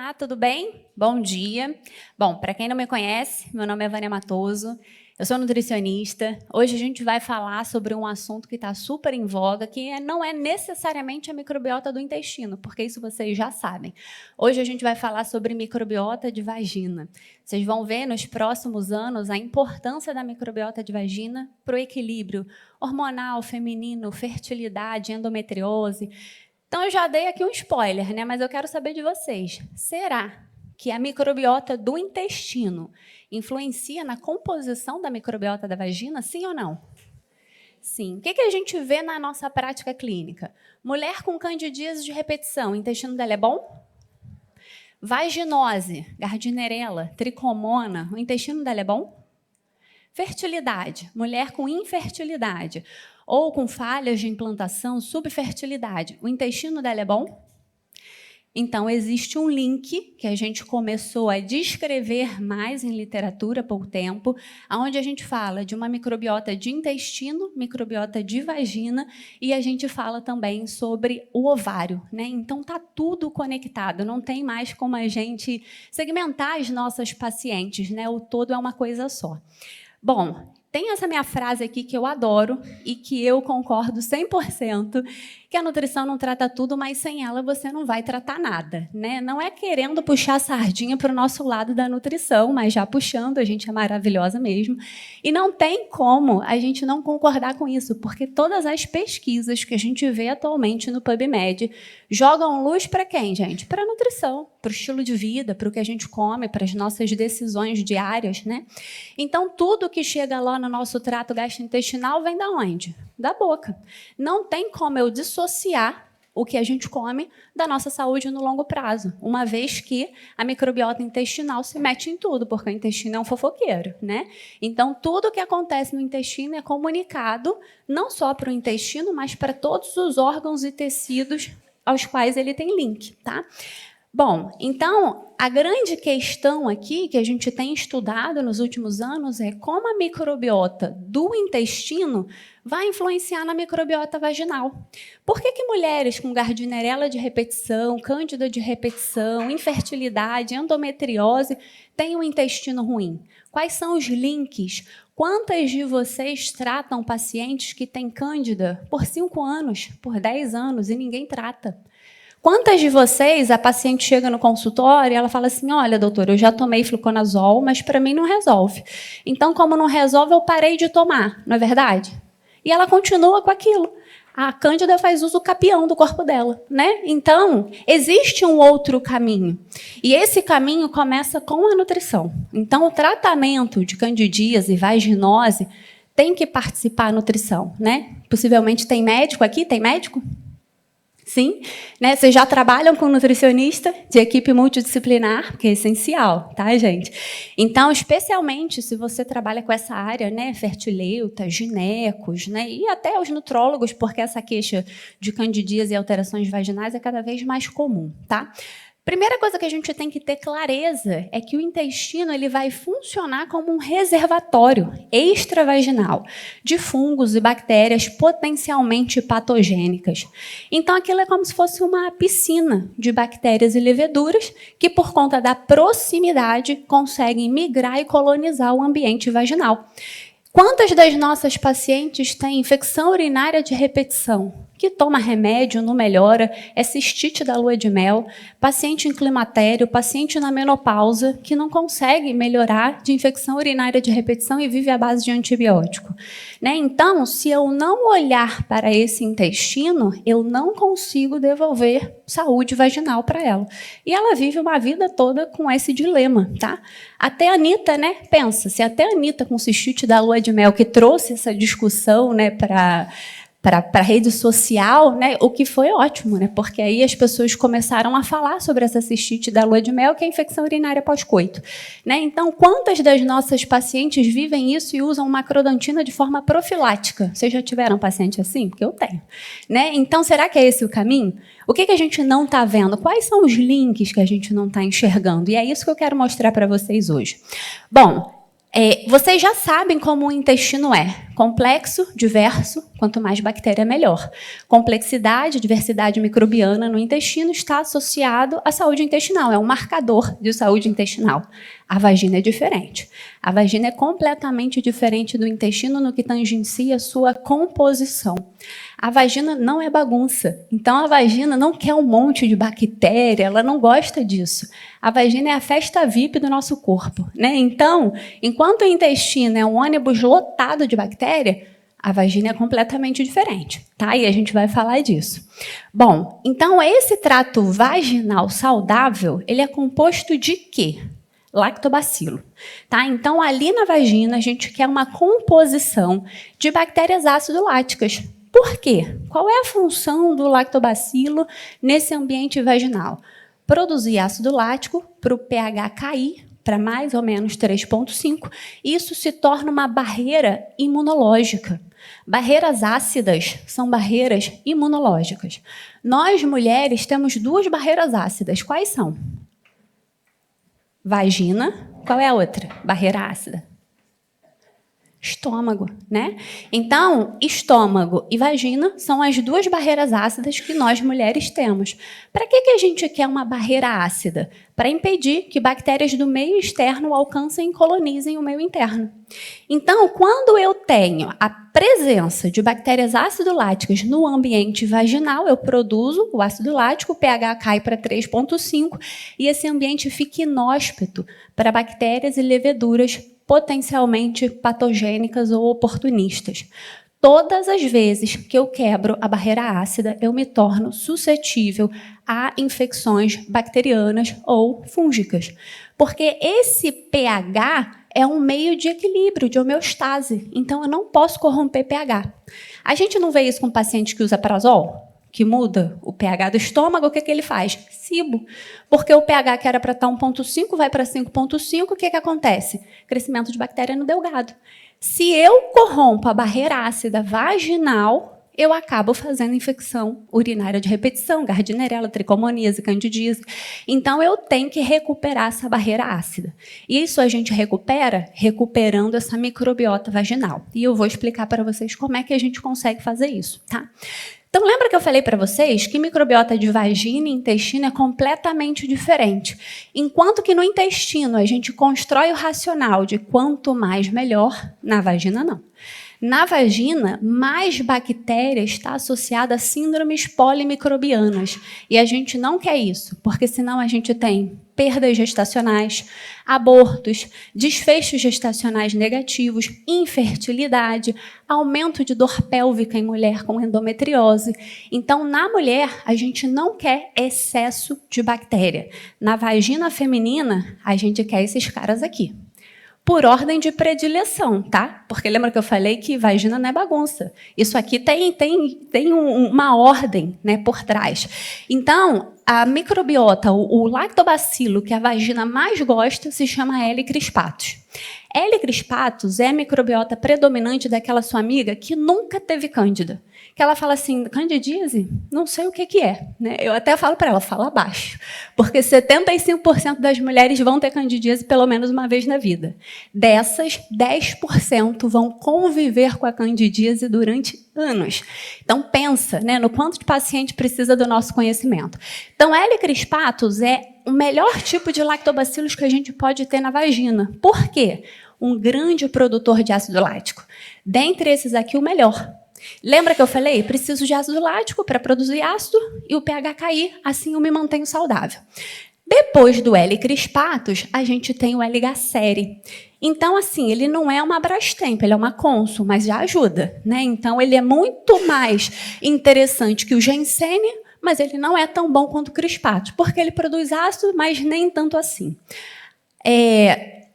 Olá, tudo bem? Bom dia. Bom, para quem não me conhece, meu nome é Vânia Matoso, eu sou nutricionista. Hoje a gente vai falar sobre um assunto que está super em voga, que não é necessariamente a microbiota do intestino, porque isso vocês já sabem. Hoje a gente vai falar sobre microbiota de vagina. Vocês vão ver nos próximos anos a importância da microbiota de vagina para o equilíbrio hormonal, feminino, fertilidade, endometriose. Então, eu já dei aqui um spoiler, né? Mas eu quero saber de vocês. Será que a microbiota do intestino influencia na composição da microbiota da vagina, sim ou não? Sim. O que a gente vê na nossa prática clínica? Mulher com candidíase de repetição, o intestino dela é bom? Vaginose, Gardnerella, tricomona, o intestino dela é bom? Fertilidade, mulher com infertilidade ou com falhas de implantação, subfertilidade, o intestino dela é bom? Então, existe um link que a gente começou a descrever mais em literatura há pouco tempo, onde a gente fala de uma microbiota de intestino, microbiota de vagina, e a gente fala também sobre o ovário, né? Então, está tudo conectado, não tem mais como a gente segmentar as nossas pacientes, né? O todo é uma coisa só. Bom, tem essa minha frase aqui que eu adoro e que eu concordo 100%, que a nutrição não trata tudo, mas sem ela você não vai tratar nada, né? Não é querendo puxar a sardinha para o nosso lado da nutrição, mas já puxando, a gente é maravilhosa mesmo. E não tem como a gente não concordar com isso, porque todas as pesquisas que a gente vê atualmente no PubMed jogam luz para quem, gente? Para a nutrição, para o estilo de vida, para o que a gente come, para as nossas decisões diárias, né? Então, tudo que chega lá no nosso trato gastrointestinal vem da onde? Da boca. Não tem como eu dissociar o que a gente come da nossa saúde no longo prazo, uma vez que a microbiota intestinal se mete em tudo, porque o intestino é um fofoqueiro, né? Então, tudo o que acontece no intestino é comunicado não só para o intestino, mas para todos os órgãos e tecidos aos quais ele tem link, tá? Bom, então, a grande questão aqui que a gente tem estudado nos últimos anos é como a microbiota do intestino vai influenciar na microbiota vaginal. Por que mulheres com Gardnerella de repetição, Cândida de repetição, infertilidade, endometriose têm um intestino ruim? Quais são os links? Quantas de vocês tratam pacientes que têm Cândida por 5 anos, por 10 anos e ninguém trata? Quantas de vocês, a paciente chega no consultório e ela fala assim, olha, doutora, eu já tomei fluconazol, mas para mim não resolve. Então, como não resolve, eu parei de tomar, não é verdade? E ela continua com aquilo. A Cândida faz uso capião do corpo dela, né? Então, existe um outro caminho. E esse caminho começa com a nutrição. Então, o tratamento de candidíase e vaginose tem que participar a nutrição, né? Possivelmente tem médico aqui? Tem médico? Sim, né? Vocês já trabalham com nutricionista de equipe multidisciplinar, que é essencial, tá, gente? Então, especialmente se você trabalha com essa área, né, fertileuta, ginecos, né, e até os nutrólogos, porque essa queixa de candidíase e alterações vaginais é cada vez mais comum, tá? Primeira coisa que a gente tem que ter clareza é que o intestino ele vai funcionar como um reservatório extravaginal de fungos e bactérias potencialmente patogênicas. Então, aquilo é como se fosse uma piscina de bactérias e leveduras que, por conta da proximidade, conseguem migrar e colonizar o ambiente vaginal. Quantas das nossas pacientes têm infecção urinária de repetição? Que toma remédio, não melhora, é cistite da lua de mel, paciente em climatério, paciente na menopausa, que não consegue melhorar de infecção urinária de repetição e vive à base de antibiótico. Né? Então, se eu não olhar para esse intestino, eu não consigo devolver saúde vaginal para ela. E ela vive uma vida toda com esse dilema, tá? Até a Anitta, né? Pensa, se até a Anitta com cistite da lua de mel, que trouxe essa discussão, né, para a rede social, né, o que foi ótimo, né, porque aí as pessoas começaram a falar sobre essa cistite da lua de mel, que é a infecção urinária pós-coito. Né? Então, quantas das nossas pacientes vivem isso e usam macrodontina de forma profilática? Vocês já tiveram paciente assim? Porque eu tenho. Né? Então, será que é esse o caminho? O que a gente não está vendo? Quais são os links que a gente não está enxergando? E é isso que eu quero mostrar para vocês hoje. Bom, Vocês já sabem como o intestino é. Complexo, diverso, quanto mais bactéria, melhor. Complexidade, diversidade microbiana no intestino está associado à saúde intestinal, é um marcador de saúde intestinal. A vagina é diferente. A vagina é completamente diferente do intestino no que tangencia a sua composição. A vagina não é bagunça. Então, a vagina não quer um monte de bactéria, ela não gosta disso. A vagina é a festa VIP do nosso corpo, né? Então, enquanto o intestino é um ônibus lotado de bactéria, a vagina é completamente diferente, tá? E a gente vai falar disso. Bom, então esse trato vaginal saudável, ele é composto de quê? Lactobacilo, tá? Então, ali na vagina, a gente quer uma composição de bactérias ácido-láticas. Por quê? Qual é a função do lactobacilo nesse ambiente vaginal? Produzir ácido lático para o pH cair para mais ou menos 3,5. Isso se torna uma barreira imunológica. Barreiras ácidas são barreiras imunológicas. Nós, mulheres, temos 2 barreiras ácidas. Quais são? Vagina. Qual é a outra barreira ácida? Estômago, né? Então, estômago e vagina são as 2 barreiras ácidas que nós mulheres temos. Para que a gente quer uma barreira ácida? Para impedir que bactérias do meio externo alcancem e colonizem o meio interno. Então, quando eu tenho a presença de bactérias ácido-láticas no ambiente vaginal, eu produzo o ácido lático, o pH cai para 3,5 e esse ambiente fica inóspito para bactérias e leveduras potencialmente patogênicas ou oportunistas. Todas as vezes que eu quebro a barreira ácida, eu me torno suscetível a infecções bacterianas ou fúngicas. Porque esse pH é um meio de equilíbrio, de homeostase. Então, eu não posso corromper pH. A gente não vê isso com paciente que usa prazol? Que muda o pH do estômago, o que ele faz? Cibo. Porque o pH que era para estar 1,5 vai para 5,5, o que acontece? Crescimento de bactéria no delgado. Se eu corrompo a barreira ácida vaginal, eu acabo fazendo infecção urinária de repetição, gardnerella, tricomoníase, candidíase. Então, eu tenho que recuperar essa barreira ácida. E isso a gente recupera recuperando essa microbiota vaginal. E eu vou explicar para vocês como é que a gente consegue fazer isso, tá? Então, lembra que eu falei para vocês que microbiota de vagina e intestino é completamente diferente. Enquanto que no intestino a gente constrói o racional de quanto mais melhor, na vagina não. Na vagina, mais bactéria está associada a síndromes polimicrobianas. E a gente não quer isso, porque senão a gente tem perdas gestacionais, abortos, desfechos gestacionais negativos, infertilidade, aumento de dor pélvica em mulher com endometriose. Então, na mulher, a gente não quer excesso de bactéria. Na vagina feminina, a gente quer esses caras aqui. Por ordem de predileção, tá? Porque lembra que eu falei que vagina não é bagunça. Isso aqui tem uma ordem, né, por trás. Então, a microbiota, o lactobacilo que a vagina mais gosta, se chama L. crispatus. L. crispatus é a microbiota predominante daquela sua amiga que nunca teve cândida. Que ela fala assim, candidíase? Não sei o que é. Né? Eu até falo para ela, fala baixo. Porque 75% das mulheres vão ter candidíase pelo menos uma vez na vida. Dessas, 10% vão conviver com a candidíase durante anos. Então, pensa, né, no quanto de paciente precisa do nosso conhecimento. Então, L. crispatus é o melhor tipo de lactobacilos que a gente pode ter na vagina. Por quê? Um grande produtor de ácido lático. Dentre esses aqui, o melhor. Lembra que eu falei? Preciso de ácido lático para produzir ácido e o pH cair, assim eu me mantenho saudável. Depois do L. crispatus, a gente tem o L. gasseri. Então, assim, ele não é uma Brastemp, ele é uma Consul, mas já ajuda, né? Então, ele é muito mais interessante que o Ginseng, mas ele não é tão bom quanto o crispatus, porque ele produz ácido, mas nem tanto assim.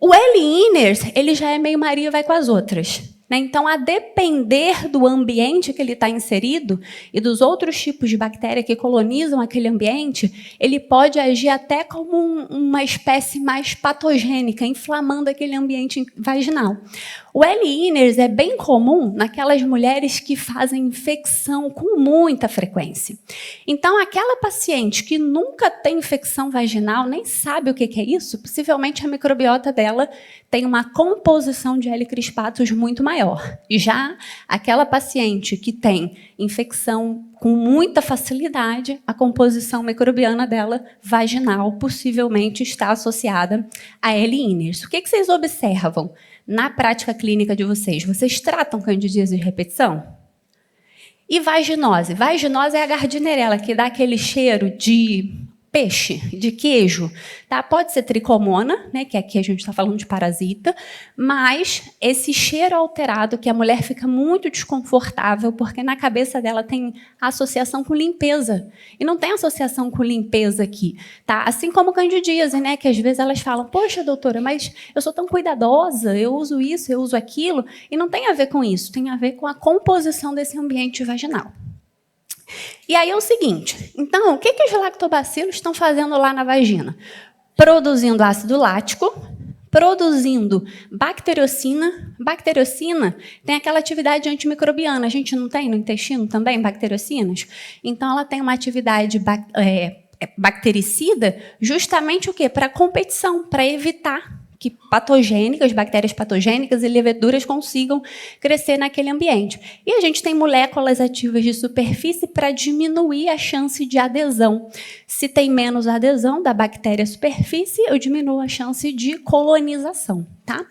O L-iners, ele já é meio Maria, vai com as outras. Então, a depender do ambiente que ele está inserido e dos outros tipos de bactéria que colonizam aquele ambiente, ele pode agir até como uma espécie mais patogênica, inflamando aquele ambiente vaginal. O L-Iners é bem comum naquelas mulheres que fazem infecção com muita frequência. Então, aquela paciente que nunca tem infecção vaginal, nem sabe o que é isso, possivelmente a microbiota dela tem uma composição de L. crispatus muito maior. Já aquela paciente que tem infecção com muita facilidade, a composição microbiana dela vaginal possivelmente está associada a L-Iners. O que vocês observam na prática clínica de vocês? Vocês tratam candidíase de repetição? E vaginose? Vaginose é a gardnerella, que dá aquele cheiro de peixe, de queijo. Tá? Pode ser tricomona, né, que aqui a gente está falando de parasita, mas esse cheiro alterado que a mulher fica muito desconfortável, porque na cabeça dela tem associação com limpeza. E não tem associação com limpeza aqui. Tá? Assim como candidíase, né, que às vezes elas falam, poxa, doutora, mas eu sou tão cuidadosa, eu uso isso, eu uso aquilo, e não tem a ver com isso, tem a ver com a composição desse ambiente vaginal. E aí é o seguinte, então, o que os lactobacilos estão fazendo lá na vagina? Produzindo ácido lático, produzindo bacteriocina. Bacteriocina tem aquela atividade antimicrobiana. A gente não tem no intestino também bacteriocinas? Então, ela tem uma atividade bactericida justamente o quê? Para competição, para evitar que bactérias patogênicas e leveduras consigam crescer naquele ambiente. E a gente tem moléculas ativas de superfície para diminuir a chance de adesão. Se tem menos adesão da bactéria à superfície, eu diminuo a chance de colonização. Tá?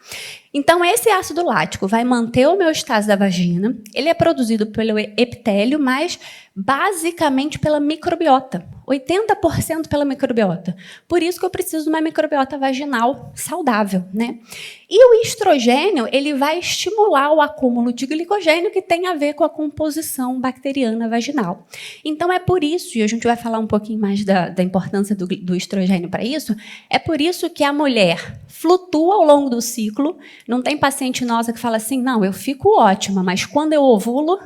Então, esse ácido lático vai manter a homeostase da vagina, ele é produzido pelo epitélio, mas basicamente pela microbiota. 80% pela microbiota. Por isso que eu preciso de uma microbiota vaginal saudável, né? E o estrogênio, ele vai estimular o acúmulo de glicogênio que tem a ver com a composição bacteriana vaginal. Então, é por isso, e a gente vai falar um pouquinho mais da importância do estrogênio para isso, é por isso que a mulher flutua ao longo do ciclo. Não tem paciente nossa que fala assim, não, eu fico ótima, mas quando eu ovulo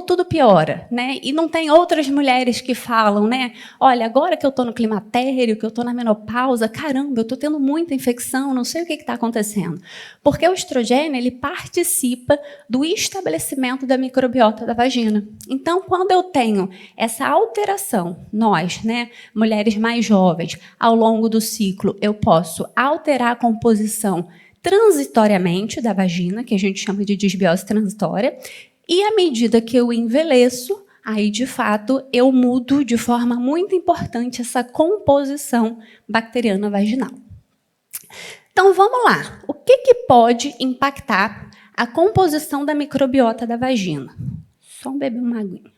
tudo piora, né? E não tem outras mulheres que falam, né? Olha, agora que eu estou no climatério, que eu estou na menopausa, caramba, eu estou tendo muita infecção, não sei o que está acontecendo. Porque o estrogênio, ele participa do estabelecimento da microbiota da vagina. Então, quando eu tenho essa alteração, nós, né, mulheres mais jovens, ao longo do ciclo, eu posso alterar a composição transitoriamente da vagina, que a gente chama de disbiose transitória. E à medida que eu envelheço, aí, de fato, eu mudo de forma muito importante essa composição bacteriana vaginal. Então, vamos lá. O que pode impactar a composição da microbiota da vagina? Só beber uma aguinha.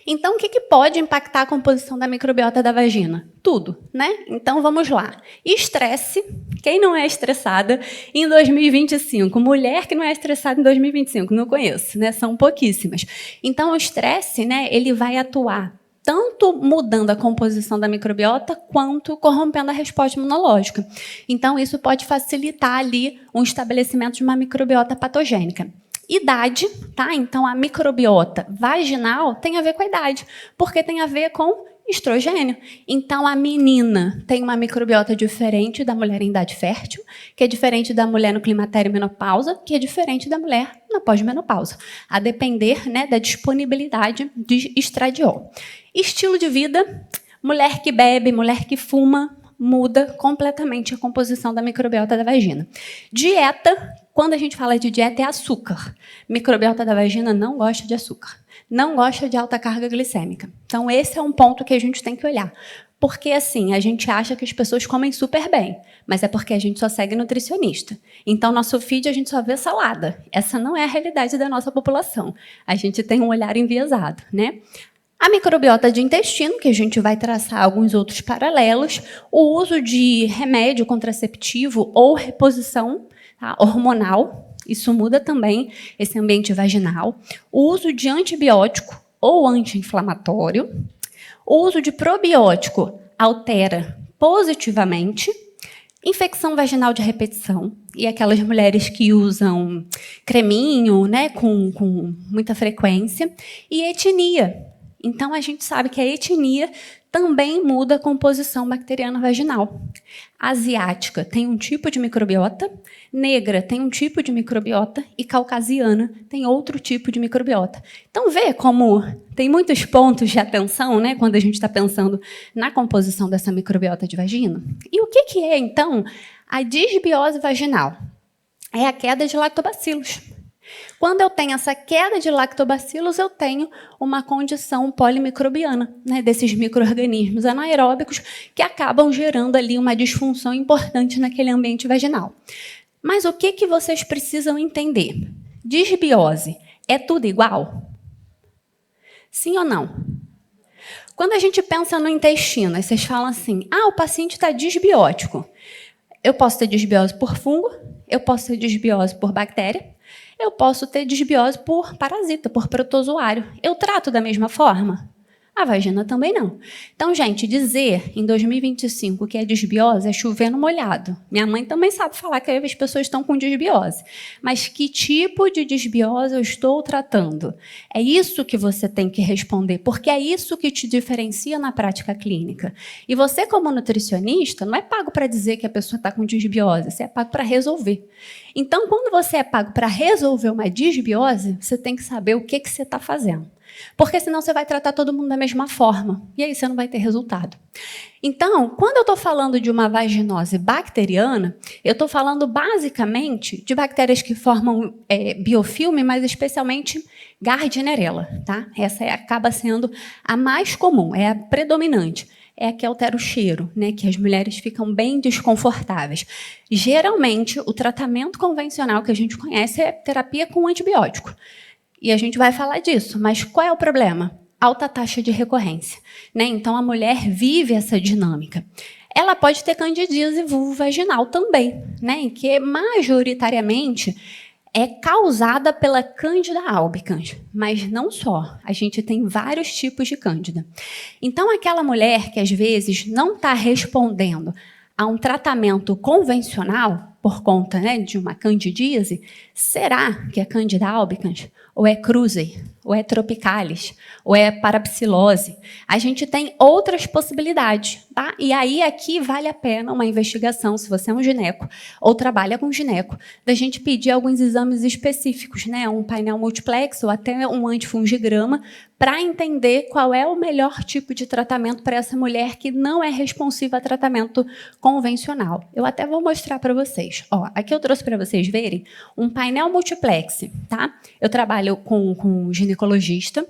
Então, o que pode impactar a composição da microbiota da vagina? Tudo, né? Então, vamos lá. Estresse. Quem não é estressada em 2025? Mulher que não é estressada em 2025? Não conheço, né? São pouquíssimas. Então, o estresse, né, ele vai atuar tanto mudando a composição da microbiota, quanto corrompendo a resposta imunológica. Então, isso pode facilitar ali um estabelecimento de uma microbiota patogênica. Idade, tá? Então, a microbiota vaginal tem a ver com a idade, porque tem a ver com estrogênio. Então, a menina tem uma microbiota diferente da mulher em idade fértil, que é diferente da mulher no climatério e menopausa, que é diferente da mulher na pós-menopausa, a depender, né, da disponibilidade de estradiol. Estilo de vida, mulher que bebe, mulher que fuma, muda completamente a composição da microbiota da vagina. Dieta, quando a gente fala de dieta, é açúcar. Microbiota da vagina não gosta de açúcar. Não gosta de alta carga glicêmica. Então, esse é um ponto que a gente tem que olhar. Porque, assim, a gente acha que as pessoas comem super bem, mas é porque a gente só segue nutricionista. Então, nosso feed, a gente só vê salada. Essa não é a realidade da nossa população. A gente tem um olhar enviesado, né? A microbiota de intestino, que a gente vai traçar alguns outros paralelos, o uso de remédio contraceptivo ou reposição, tá, hormonal, isso muda também esse ambiente vaginal. O uso de antibiótico ou anti-inflamatório. O uso de probiótico altera positivamente. Infecção vaginal de repetição, e aquelas mulheres que usam creminho, né, com muita frequência. E etnia. Então, a gente sabe que a etnia também muda a composição bacteriana vaginal. A asiática tem um tipo de microbiota, negra tem um tipo de microbiota e caucasiana tem outro tipo de microbiota. Então, vê como tem muitos pontos de atenção, né, quando a gente está pensando na composição dessa microbiota de vagina. E o que é, então, a disbiose vaginal? É a queda de lactobacilos. Quando eu tenho essa queda de lactobacilos, eu tenho uma condição polimicrobiana, né, desses micro-organismos anaeróbicos que acabam gerando ali uma disfunção importante naquele ambiente vaginal. Mas o que vocês precisam entender? Disbiose é tudo igual? Sim ou não? Quando a gente pensa no intestino, aí vocês falam assim, o paciente está disbiótico. Eu posso ter disbiose por fungo, eu posso ter disbiose por bactéria, eu posso ter disbiose por parasita, por protozoário. Eu trato da mesma forma? A vagina também não. Então, gente, dizer em 2025 que é disbiose é chover no molhado. Minha mãe também sabe falar que as pessoas estão com disbiose. Mas que tipo de disbiose eu estou tratando? É isso que você tem que responder, porque é isso que te diferencia na prática clínica. E você, como nutricionista, não é pago para dizer que a pessoa está com disbiose, você é pago para resolver. Então, quando você é pago para resolver uma disbiose, você tem que saber o que você está fazendo. Porque senão você vai tratar todo mundo da mesma forma. E aí você não vai ter resultado. Então, quando eu estou falando de uma vaginose bacteriana, eu estou falando basicamente de bactérias que formam biofilme, mas especialmente Gardnerella. Tá? Essa acaba sendo a mais comum, é a predominante. É a que altera o cheiro, né, que as mulheres ficam bem desconfortáveis. Geralmente, o tratamento convencional que a gente conhece é terapia com antibiótico. E a gente vai falar disso, mas qual é o problema? Alta taxa de recorrência, né? Então, a mulher vive essa dinâmica. Ela pode ter candidíase vulvovaginal também, né? Que majoritariamente é causada pela Candida albicans, mas não só. A gente tem vários tipos de Cândida. Então, aquela mulher que às vezes não está respondendo a um tratamento convencional por conta, né, de uma candidíase, será que é Candida albicans? Ou é Krusei, ou é Tropicalis, ou é parapsilose. A gente tem outras possibilidades, tá? E aí aqui vale a pena uma investigação, se você é um gineco ou trabalha com gineco, da gente pedir alguns exames específicos, né? Um painel multiplex ou até um antifungigrama, para entender qual é o melhor tipo de tratamento para essa mulher que não é responsiva a tratamento convencional. Eu até vou mostrar para vocês. Ó, aqui eu trouxe para vocês verem um painel multiplex, tá? Eu trabalho com um ginecologista.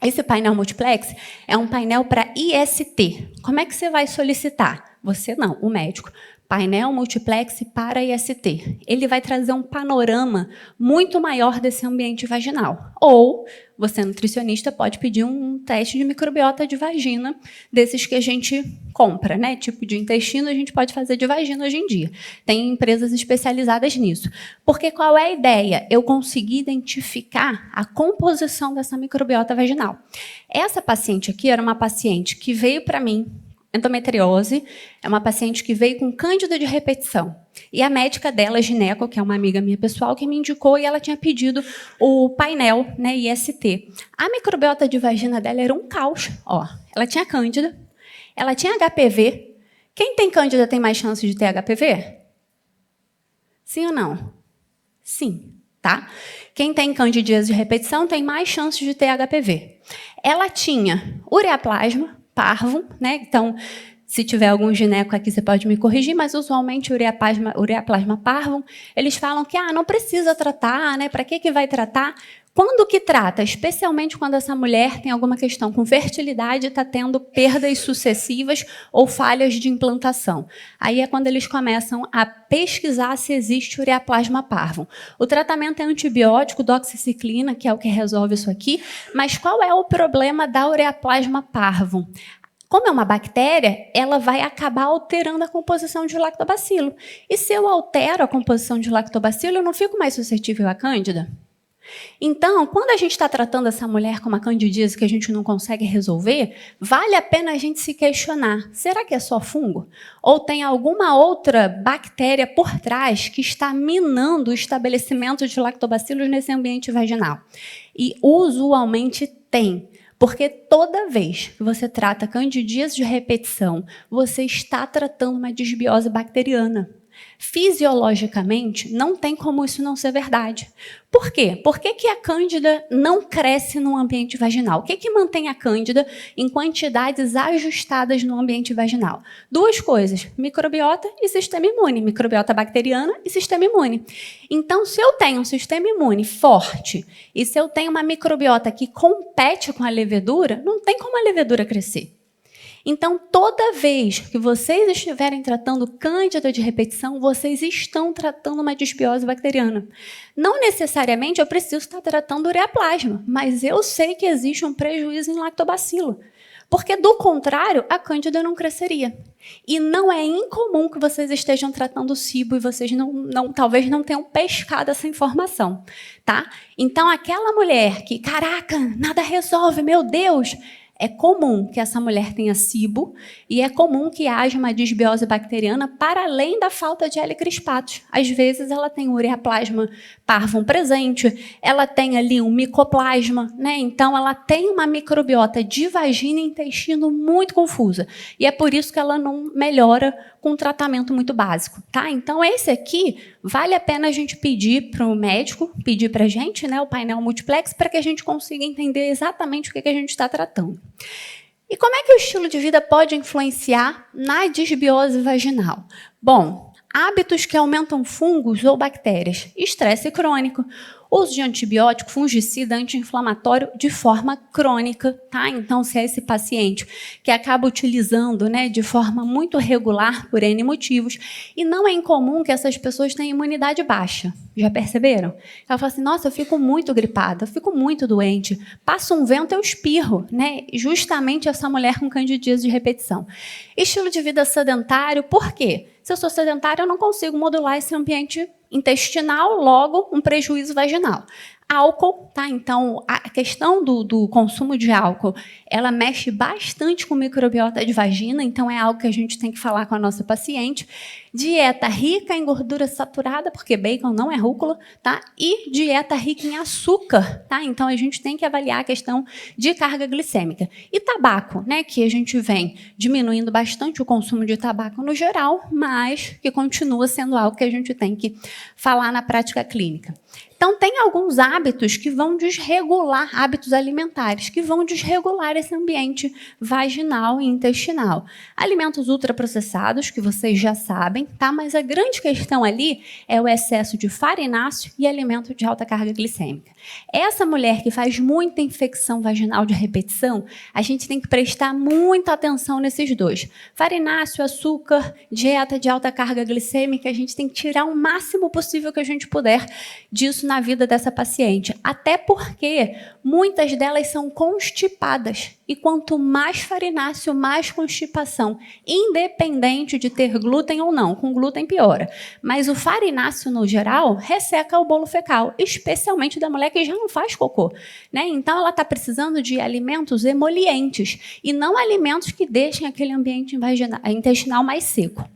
Esse painel multiplex é um painel para IST. Como é que você vai solicitar? Você não, o médico. Painel multiplex para IST. Ele vai trazer um panorama muito maior desse ambiente vaginal. Ou você, nutricionista, pode pedir um teste de microbiota de vagina, desses que a gente compra, né? Tipo de intestino, a gente pode fazer de vagina hoje em dia. Tem empresas especializadas nisso. Porque qual é a ideia? Eu conseguir identificar a composição dessa microbiota vaginal. Essa paciente aqui era uma paciente que veio para mim, endometriose, é uma paciente que veio com cândida de repetição. E a médica dela, gineco, que é uma amiga minha pessoal, que me indicou, e ela tinha pedido o painel, né, IST. A microbiota de vagina dela era um caos. Ó, ela tinha cândida, ela tinha HPV. Quem tem cândida tem mais chance de ter HPV? Sim ou não? Sim, tá? Quem tem candidíase de repetição tem mais chance de ter HPV. Ela tinha ureaplasma parvo, né? Então, se tiver algum gineco aqui, você pode me corrigir, mas usualmente ureaplasma parvo, eles falam que não precisa tratar, né? Para que vai tratar? Quando que trata? Especialmente quando essa mulher tem alguma questão com fertilidade e está tendo perdas sucessivas ou falhas de implantação. Aí é quando eles começam a pesquisar se existe ureaplasma parvo. O tratamento é antibiótico, doxiciclina, que é o que resolve isso aqui, mas qual é o problema da ureaplasma parvo? Como é uma bactéria, ela vai acabar alterando a composição de lactobacilo. E se eu altero a composição de lactobacilo, eu não fico mais suscetível à cândida? Então, quando a gente está tratando essa mulher com uma candidíase que a gente não consegue resolver, vale a pena a gente se questionar, será que é só fungo? Ou tem alguma outra bactéria por trás que está minando o estabelecimento de lactobacilos nesse ambiente vaginal? E usualmente tem. Porque toda vez que você trata candidíase de repetição, você está tratando uma disbiose bacteriana. Fisiologicamente, não tem como isso não ser verdade. Por quê? Por que a cândida não cresce no ambiente vaginal? O que mantém a cândida em quantidades ajustadas no ambiente vaginal? Duas coisas, microbiota e sistema imune, microbiota bacteriana e sistema imune. Então, se eu tenho um sistema imune forte e se eu tenho uma microbiota que compete com a levedura, não tem como a levedura crescer. Então, toda vez que vocês estiverem tratando cândida de repetição, vocês estão tratando uma disbiose bacteriana. Não necessariamente eu preciso estar tratando ureaplasma, mas eu sei que existe um prejuízo em lactobacilo. Porque, do contrário, a cândida não cresceria. E não é incomum que vocês estejam tratando o SIBO e vocês talvez não tenham pescado essa informação. Tá? Então, aquela mulher que, caraca, nada resolve, meu Deus... É comum que essa mulher tenha SIBO e é comum que haja uma disbiose bacteriana para além da falta de L. crispatus. Às vezes ela tem ureaplasma parvum presente, ela tem ali um micoplasma, né? Então ela tem uma microbiota de vagina e intestino muito confusa. E é por isso que ela não melhora com um tratamento muito básico, tá? Então esse aqui vale a pena a gente pedir para o médico, pedir para a gente, né, o painel multiplex, para que a gente consiga entender exatamente o que a gente está tratando. E como é que o estilo de vida pode influenciar na disbiose vaginal? Bom, hábitos que aumentam fungos ou bactérias, estresse crônico, uso de antibiótico, fungicida, anti-inflamatório de forma crônica, tá? Então, se é esse paciente que acaba utilizando, né, de forma muito regular por N motivos, e não é incomum que essas pessoas tenham imunidade baixa. Já perceberam? Ela fala assim, nossa, eu fico muito gripada, eu fico muito doente, passa um vento, eu espirro, né? Justamente essa mulher com candidíase de repetição. Estilo de vida sedentário, por quê? Se eu sou sedentária, eu não consigo modular esse ambiente intestinal, logo um prejuízo vaginal. Álcool, tá? Então, a questão do consumo de álcool, ela mexe bastante com microbiota de vagina, então é algo que a gente tem que falar com a nossa paciente. Dieta rica em gordura saturada, porque bacon não é rúcula, tá? E dieta rica em açúcar, tá? Então a gente tem que avaliar a questão de carga glicêmica. E tabaco, né? Que a gente vem diminuindo bastante o consumo de tabaco no geral, mas que continua sendo algo que a gente tem que falar na prática clínica. Então, tem alguns hábitos que vão desregular, hábitos alimentares, que vão desregular esse ambiente vaginal e intestinal. Alimentos ultraprocessados, que vocês já sabem, tá? Mas a grande questão ali é o excesso de farináceo e alimento de alta carga glicêmica. Essa mulher que faz muita infecção vaginal de repetição, a gente tem que prestar muita atenção nesses dois. Farináceo, açúcar, dieta de alta carga glicêmica, a gente tem que tirar o máximo possível que a gente puder disso na vida dessa paciente. Até porque muitas delas são constipadas. E quanto mais farináceo, mais constipação. Independente de ter glúten ou não. Com glúten piora. Mas o farináceo, no geral, resseca o bolo fecal. Especialmente da mulher que já não faz cocô, né? Então, ela está precisando de alimentos emolientes. E não alimentos que deixem aquele ambiente intestinal mais seco.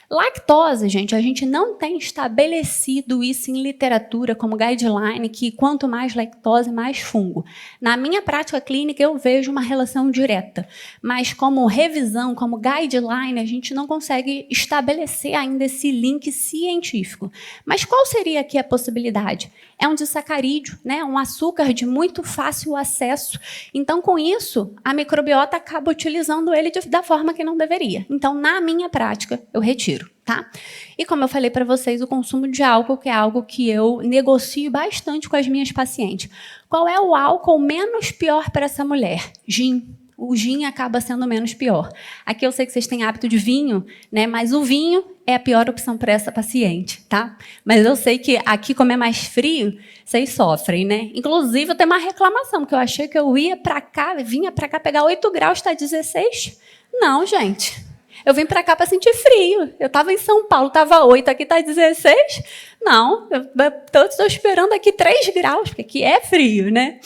Lactose, gente, a gente não tem estabelecido isso em literatura como guideline, que quanto mais lactose, mais fungo. Na minha prática clínica, eu vejo uma relação direta, mas como revisão, como guideline, a gente não consegue estabelecer ainda esse link científico. Mas qual seria aqui a possibilidade? É um disacarídeo, né? Um açúcar de muito fácil acesso. Então, com isso, a microbiota acaba utilizando ele da forma que não deveria. Então, na minha prática, eu retiro. Tá? E como eu falei para vocês, o consumo de álcool, que é algo que eu negocio bastante com as minhas pacientes. Qual é o álcool menos pior para essa mulher? Gin. O gin acaba sendo menos pior. Aqui eu sei que vocês têm hábito de vinho, né? Mas o vinho é a pior opção para essa paciente, tá? Mas eu sei que aqui, como é mais frio, vocês sofrem, né? Inclusive, eu tenho uma reclamação, porque eu achei que eu ia para cá, vinha para cá pegar 8 graus, está 16. Não, gente. Eu vim para cá para sentir frio. Eu estava em São Paulo, estava 8, aqui está 16. Não, eu estou esperando aqui 3 graus, porque aqui é frio, né?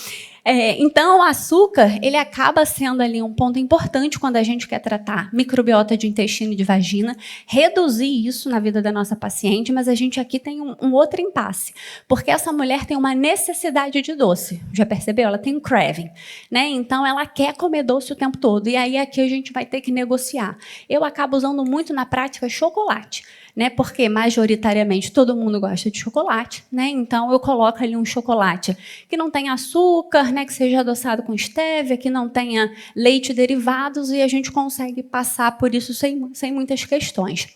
Então, o açúcar, ele acaba sendo ali um ponto importante quando a gente quer tratar microbiota de intestino e de vagina, reduzir isso na vida da nossa paciente, mas a gente aqui tem um outro impasse, porque essa mulher tem uma necessidade de doce, já percebeu? Ela tem um craving, né? Então, ela quer comer doce o tempo todo, e aí aqui a gente vai ter que negociar. Eu acabo usando muito na prática chocolate, né? Porque majoritariamente todo mundo gosta de chocolate, né? Então eu coloco ali um chocolate que não tenha açúcar, né? Que seja adoçado com stevia, que não tenha leite derivados, e a gente consegue passar por isso sem muitas questões.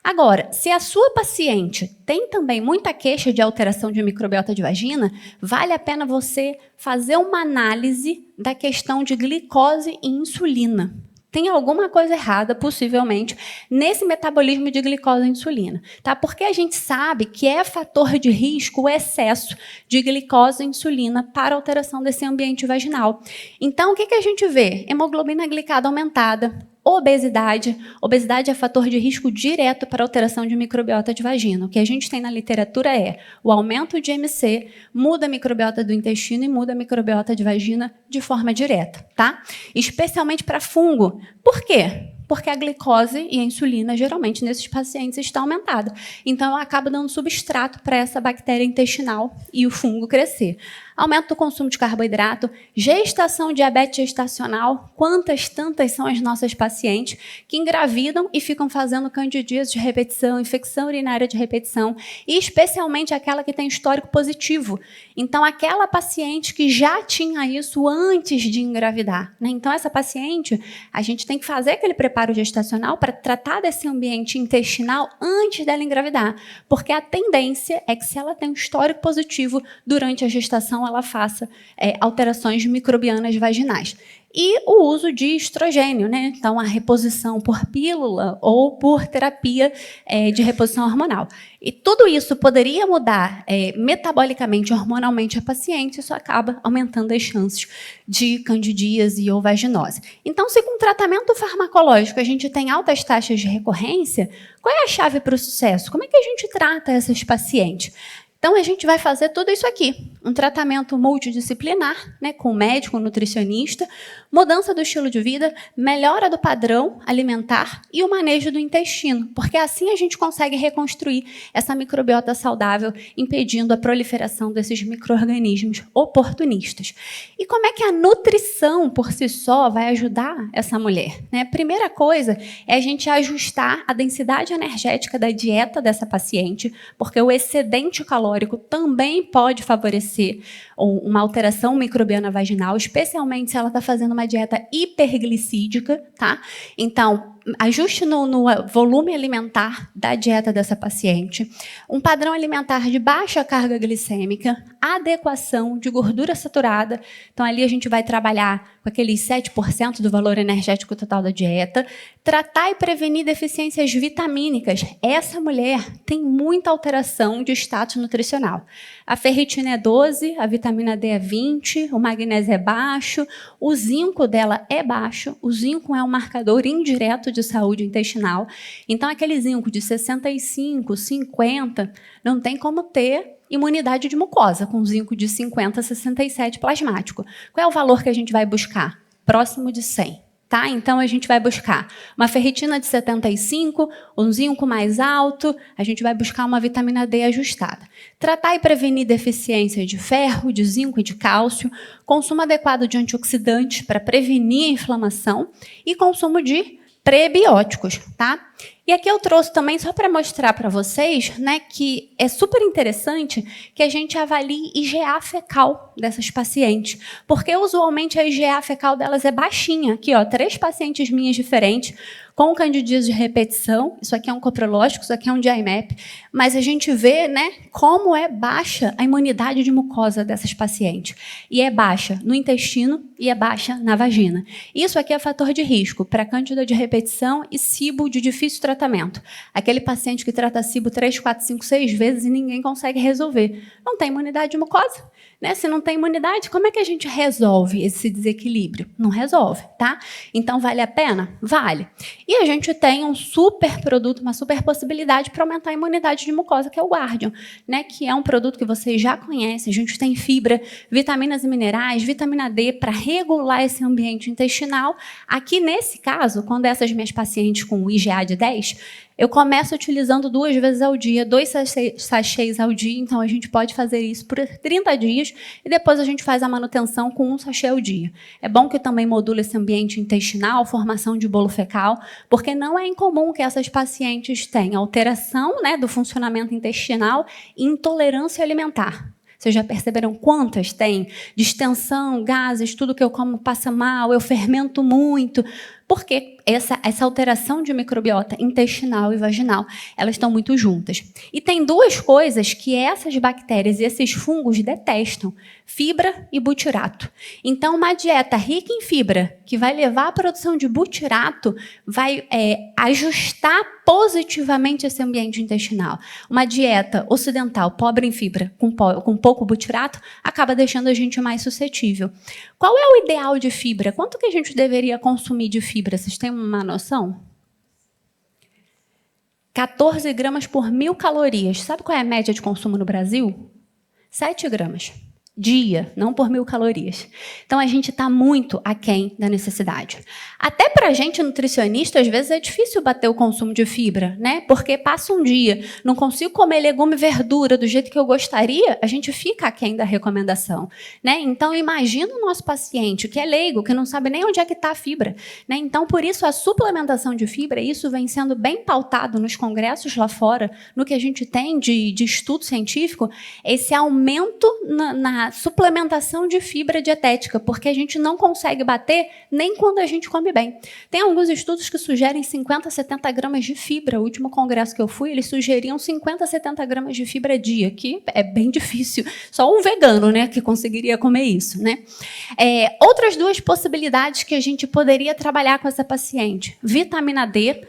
Agora, se a sua paciente tem também muita queixa de alteração de microbiota de vagina, vale a pena você fazer uma análise da questão de glicose e insulina. Tem alguma coisa errada, possivelmente, nesse metabolismo de glicose e insulina, tá? Porque a gente sabe que é fator de risco o excesso de glicose e insulina para alteração desse ambiente vaginal. Então, o que a gente vê? Hemoglobina glicada aumentada, obesidade. Obesidade é fator de risco direto para alteração de microbiota de vagina. O que a gente tem na literatura é o aumento de MC, muda a microbiota do intestino e muda a microbiota de vagina de forma direta, tá? Especialmente para fungo. Por quê? Porque a glicose e a insulina, geralmente, nesses pacientes está aumentada. Então, ela acaba dando substrato para essa bactéria intestinal e o fungo crescer. Aumento do consumo de carboidrato, gestação, diabetes gestacional. Quantas tantas são as nossas pacientes que engravidam e ficam fazendo candidíase de repetição, infecção urinária de repetição, e especialmente aquela que tem histórico positivo. Então, aquela paciente que já tinha isso antes de engravidar, né? Então, essa paciente, a gente tem que fazer aquele preparo gestacional para tratar desse ambiente intestinal antes dela engravidar, porque a tendência é que, se ela tem um histórico positivo durante a gestação, ela faça alterações microbianas vaginais. E o uso de estrogênio, né? Então, a reposição por pílula ou por terapia de reposição hormonal. E tudo isso poderia mudar metabolicamente, hormonalmente a paciente, isso acaba aumentando as chances de candidíase ou vaginose. Então, se com tratamento farmacológico a gente tem altas taxas de recorrência, qual é a chave para o sucesso? Como é que a gente trata essas pacientes? Então, a gente vai fazer tudo isso aqui. Um tratamento multidisciplinar, né, com médico, nutricionista, mudança do estilo de vida, melhora do padrão alimentar e o manejo do intestino, porque assim a gente consegue reconstruir essa microbiota saudável, impedindo a proliferação desses micro-organismos oportunistas. E como é que a nutrição, por si só, vai ajudar essa mulher? Né? A primeira coisa é a gente ajustar a densidade energética da dieta dessa paciente, porque o excedente calórico também pode favorecer uma alteração microbiana vaginal, especialmente se ela está fazendo uma dieta hiperglicídica, tá? Então, ajuste no volume alimentar da dieta dessa paciente, um padrão alimentar de baixa carga glicêmica, adequação de gordura saturada. Então, ali a gente vai trabalhar com aqueles 7% do valor energético total da dieta, tratar e prevenir deficiências vitamínicas. Essa mulher tem muita alteração de status nutricional. A ferritina é 12, a vitamina D é 20, o magnésio é baixo, o zinco dela é baixo. O zinco é um marcador indireto de saúde intestinal. Então, aquele zinco de 65, 50, não tem como ter imunidade de mucosa com zinco de 50 a 67 plasmático. Qual é o valor que a gente vai buscar? Próximo de 100. Tá? Então, a gente vai buscar uma ferritina de 75, um zinco mais alto, a gente vai buscar uma vitamina D ajustada. Tratar e prevenir deficiência de ferro, de zinco e de cálcio, consumo adequado de antioxidantes para prevenir a inflamação e consumo de prebióticos, tá? E aqui eu trouxe também, só para mostrar para vocês, né, que é super interessante que a gente avalie IgA fecal dessas pacientes, porque usualmente a IgA fecal delas é baixinha. Aqui, ó, 3 pacientes minhas diferentes, com candidíase de repetição, isso aqui é um coprológico, isso aqui é um GI-MAP, mas a gente vê, né, como é baixa a imunidade de mucosa dessas pacientes. E é baixa no intestino e é baixa na vagina. Isso aqui é fator de risco para cândida de repetição e SIBO de difícil difícil o tratamento. Aquele paciente que trata cibo 3, 4, 5, 6 vezes e ninguém consegue resolver. Não tem imunidade de mucosa, né? Se não tem imunidade, como é que a gente resolve esse desequilíbrio? Não resolve, tá? Então, vale a pena? Vale. E a gente tem um super produto, uma super possibilidade para aumentar a imunidade de mucosa, que é o Guardian, né? Que é um produto que vocês já conhecem. A gente tem fibra, vitaminas e minerais, vitamina D para regular esse ambiente intestinal. Aqui, nesse caso, quando essas minhas pacientes com IgA de 10, eu começo utilizando 2 vezes ao dia, 2 sachês ao dia, então a gente pode fazer isso por 30 dias e depois a gente faz a manutenção com 1 sachê ao dia. É bom que também module esse ambiente intestinal, formação de bolo fecal, porque não é incomum que essas pacientes tenham alteração, né, do funcionamento intestinal e intolerância alimentar. Vocês já perceberam quantas tem? Distensão, gases, tudo que eu como passa mal, eu fermento muito. Porque essa alteração de microbiota intestinal e vaginal, elas estão muito juntas. E tem 2 coisas que essas bactérias e esses fungos detestam: fibra e butirato. Então, uma dieta rica em fibra, que vai levar à produção de butirato, vai ajustar positivamente esse ambiente intestinal. Uma dieta ocidental, pobre em fibra, com pouco butirato, acaba deixando a gente mais suscetível. Qual é o ideal de fibra? Quanto que a gente deveria consumir de fibra? Vocês têm uma noção? 14 gramas por 1.000 calorias. Sabe qual é a média de consumo no Brasil? 7 gramas. Dia, não por 1.000 calorias. Então, a gente está muito aquém da necessidade. Até para a gente, nutricionista, às vezes é difícil bater o consumo de fibra, né? Porque passa um dia, não consigo comer legume e verdura do jeito que eu gostaria, a gente fica aquém da recomendação, né? Então, imagina o nosso paciente, que é leigo, que não sabe nem onde é que está a fibra, né? Então, por isso, a suplementação de fibra, isso vem sendo bem pautado nos congressos lá fora, no que a gente tem de estudo científico, esse aumento na suplementação de fibra dietética, porque a gente não consegue bater nem quando a gente come bem. Tem alguns estudos que sugerem 50, 70 gramas de fibra. O último congresso que eu fui, eles sugeriam 50, 70 gramas de fibra dia, que é bem difícil. Só um vegano, né, que conseguiria comer isso, né? Outras 2 possibilidades que a gente poderia trabalhar com essa paciente: vitamina D.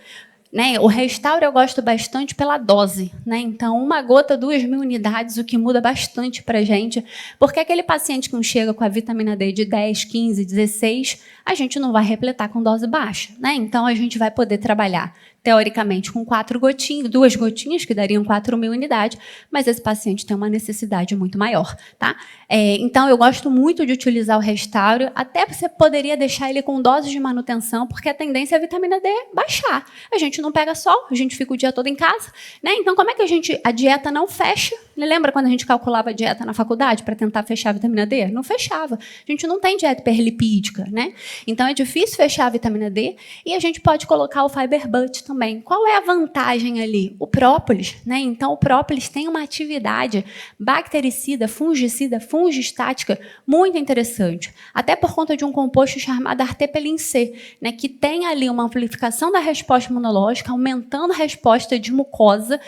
Né? O Restauro eu gosto bastante pela dose, né? Então, 1 gota, 2.000 unidades, o que muda bastante para a gente, porque aquele paciente que não chega com a vitamina D de 10, 15, 16, a gente não vai repletar com dose baixa, né? Então, a gente vai poder trabalhar, teoricamente, com 4 gotinhas, 2 gotinhas, que dariam 4.000 unidades, mas esse paciente tem uma necessidade muito maior, tá? Então, eu gosto muito de utilizar o Restauro, até você poderia deixar ele com doses de manutenção, porque a tendência é a vitamina D baixar. A gente não pega sol, a gente fica o dia todo em casa, né? Então, como é que a dieta não fecha? Lembra quando a gente calculava a dieta na faculdade para tentar fechar a vitamina D? Não fechava. A gente não tem dieta hiperlipídica, né? Então, é difícil fechar a vitamina D e a gente pode colocar o Fiber Butt também. Qual é a vantagem ali? O própolis, né? Então, o própolis tem uma atividade bactericida, fungicida, fungistática muito interessante. Até por conta de um composto chamado artepelin C, né? Que tem ali uma amplificação da resposta imunológica, aumentando a resposta de mucosa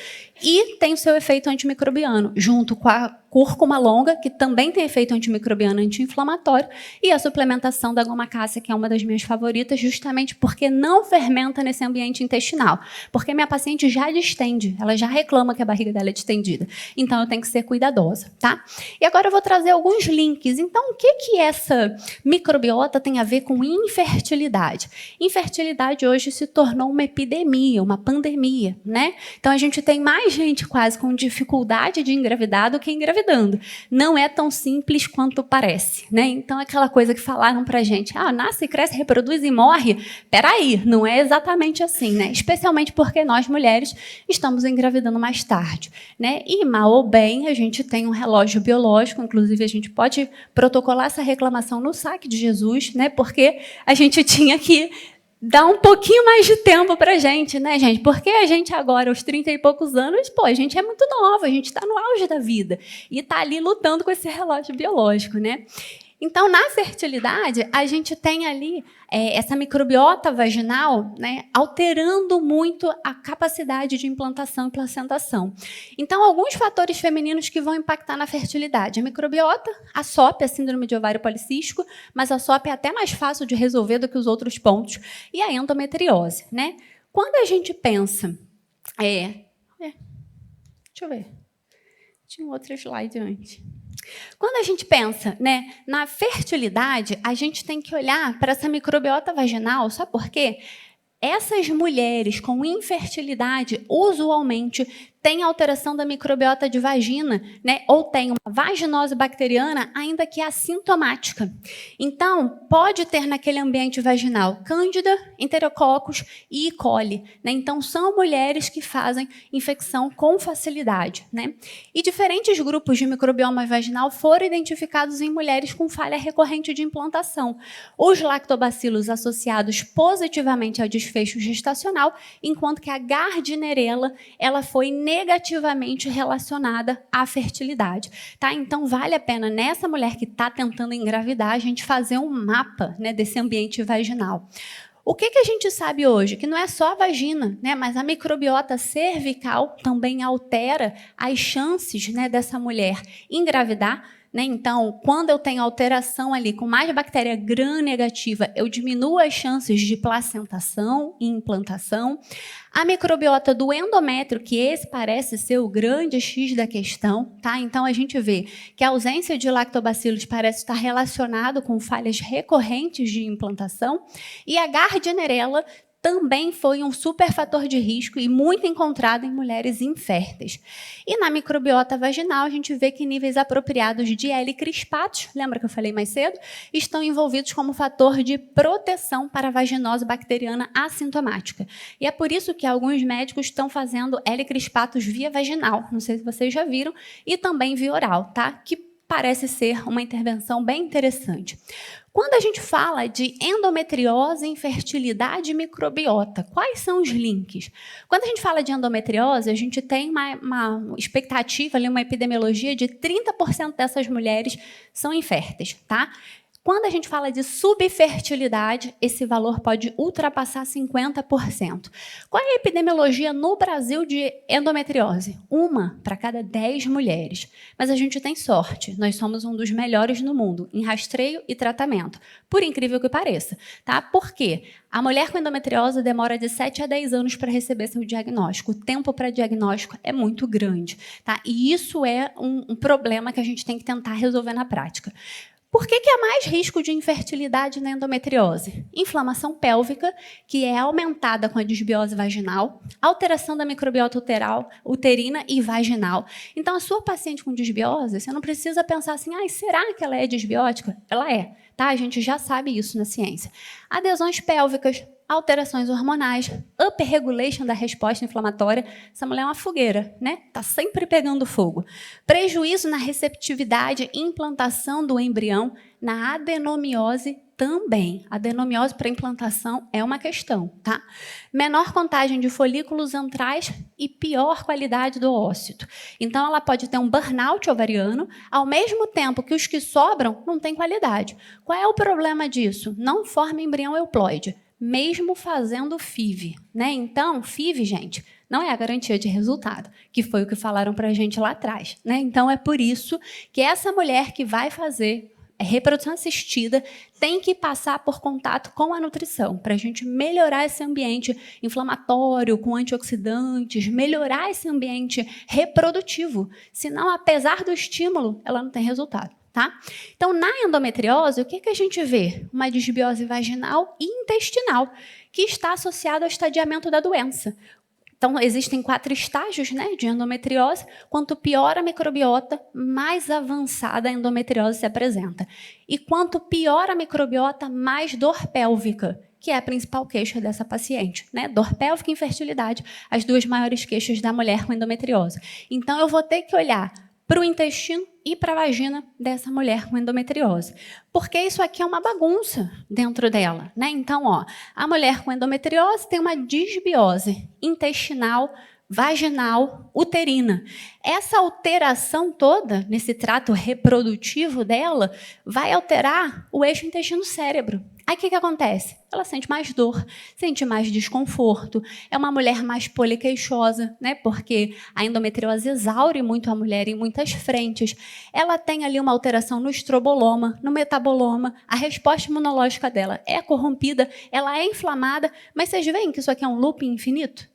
e tem o seu efeito antimicrobiano, junto com a cúrcuma longa, que também tem efeito antimicrobiano e anti-inflamatório, e a suplementação da goma cássia, que é uma das minhas favoritas, justamente porque não fermenta nesse ambiente intestinal. Porque minha paciente já distende, ela já reclama que a barriga dela é distendida. Então, eu tenho que ser cuidadosa, tá? E agora eu vou trazer alguns links. Então, o que essa microbiota tem a ver com infertilidade? Infertilidade hoje se tornou uma epidemia, uma pandemia, né? Então, a gente tem mais gente quase com dificuldade de engravidar do que engravidando. Não é tão simples quanto parece, né? Então, aquela coisa que falaram pra gente, nasce, cresce, reproduz e morre. Peraí, não é exatamente assim, né? Especialmente porque nós, mulheres, estamos engravidando mais tarde, né? E, mal ou bem, a gente tem um relógio biológico, inclusive a gente pode protocolar essa reclamação no saque de Jesus, né? Porque a gente tinha que dá um pouquinho mais de tempo para a gente, né, gente? Porque a gente agora, aos 30 e poucos anos, a gente é muito nova, a gente está no auge da vida e está ali lutando com esse relógio biológico, né? Então, na fertilidade, a gente tem ali essa microbiota vaginal, né, alterando muito a capacidade de implantação e placentação. Então, alguns fatores femininos que vão impactar na fertilidade. A microbiota, a SOP, a síndrome de ovário policístico, mas a SOP é até mais fácil de resolver do que os outros pontos, e a endometriose, né? Quando a gente pensa... deixa eu ver. Tinha um outro slide antes. Quando a gente pensa, né, na fertilidade, a gente tem que olhar para essa microbiota vaginal, sabe por quê? Essas mulheres com infertilidade, usualmente, têm alteração da microbiota de vagina, né? Ou tem uma vaginose bacteriana, ainda que assintomática. Então, pode ter naquele ambiente vaginal Cândida, Enterococos e E. coli. Né? Então, são mulheres que fazem infecção com facilidade. Né? E diferentes grupos de microbioma vaginal foram identificados em mulheres com falha recorrente de implantação. Os lactobacilos associados positivamente ao desfecho gestacional, enquanto que a Gardnerella ela foi negativamente relacionada à fertilidade. Tá? Então, vale a pena, nessa mulher que está tentando engravidar, a gente fazer um mapa, né, desse ambiente vaginal. O que a gente sabe hoje? Que não é só a vagina, né, mas a microbiota cervical também altera as chances, né, dessa mulher engravidar. Né? Então, quando eu tenho alteração ali com mais bactéria gram-negativa, eu diminuo as chances de placentação e implantação. A microbiota do endométrio, que esse parece ser o grande X da questão, tá? Então a gente vê que a ausência de lactobacilos parece estar relacionado com falhas recorrentes de implantação, e a Gardnerella também foi um superfator de risco e muito encontrado em mulheres inférteis. E na microbiota vaginal, a gente vê que níveis apropriados de L. crispatus, lembra que eu falei mais cedo, estão envolvidos como fator de proteção para a vaginose bacteriana assintomática. E é por isso que alguns médicos estão fazendo L. crispatus via vaginal, não sei se vocês já viram, e também via oral, tá? Que parece ser uma intervenção bem interessante. Quando a gente fala de endometriose, infertilidade e microbiota, quais são os links? Quando a gente fala de endometriose, a gente tem uma expectativa, ali, uma epidemiologia de 30% dessas mulheres são inférteis, tá? Quando a gente fala de subfertilidade, esse valor pode ultrapassar 50%. Qual é a epidemiologia no Brasil de endometriose? 1 para cada 10 mulheres. Mas a gente tem sorte, nós somos um dos melhores no mundo em rastreio e tratamento, por incrível que pareça. Tá? Por quê? A mulher com endometriose demora de 7 a 10 anos para receber seu diagnóstico. O tempo para diagnóstico é muito grande. Tá? E isso é um problema que a gente tem que tentar resolver na prática. Por que há mais risco de infertilidade na endometriose? Inflamação pélvica, que é aumentada com a disbiose vaginal, alteração da microbiota uterina e vaginal. Então, a sua paciente com disbiose, você não precisa pensar assim, será que ela é disbiótica? Ela é, tá? A gente já sabe isso na ciência. Adesões pélvicas, alterações hormonais, upregulation da resposta inflamatória. Essa mulher é uma fogueira, né? Está sempre pegando fogo. Prejuízo na receptividade e implantação do embrião, na adenomiose também. Adenomiose para implantação é uma questão, tá? Menor contagem de folículos antrais e pior qualidade do ócito. Então, ela pode ter um burnout ovariano, ao mesmo tempo que os que sobram não têm qualidade. Qual é o problema disso? Não forma embrião euploide, mesmo fazendo FIV. Né? Então, FIV, gente, não é a garantia de resultado, que foi o que falaram para a gente lá atrás. Né? Então, é por isso que essa mulher que vai fazer reprodução assistida tem que passar por contato com a nutrição, para a gente melhorar esse ambiente inflamatório, com antioxidantes, melhorar esse ambiente reprodutivo. Senão, apesar do estímulo, ela não tem resultado. Tá? Então, na endometriose, o que a gente vê? Uma disbiose vaginal e intestinal, que está associada ao estadiamento da doença. Então, existem 4 estágios, né, de endometriose. Quanto pior a microbiota, mais avançada a endometriose se apresenta. E quanto pior a microbiota, mais dor pélvica, que é a principal queixa dessa paciente. Né? Dor pélvica e infertilidade, as 2 maiores queixas da mulher com endometriose. Então, eu vou ter que olhar para o intestino e para a vagina dessa mulher com endometriose. Porque isso aqui é uma bagunça dentro dela. Né? Então, a mulher com endometriose tem uma disbiose intestinal, vaginal, uterina. Essa alteração toda, nesse trato reprodutivo dela, vai alterar o eixo intestino-cérebro. Aí o que acontece? Ela sente mais dor, sente mais desconforto, é uma mulher mais poliqueixosa, né? Porque a endometriose exaure muito a mulher em muitas frentes. Ela tem ali uma alteração no estroboloma, no metaboloma, a resposta imunológica dela é corrompida, ela é inflamada, mas vocês veem que isso aqui é um looping infinito?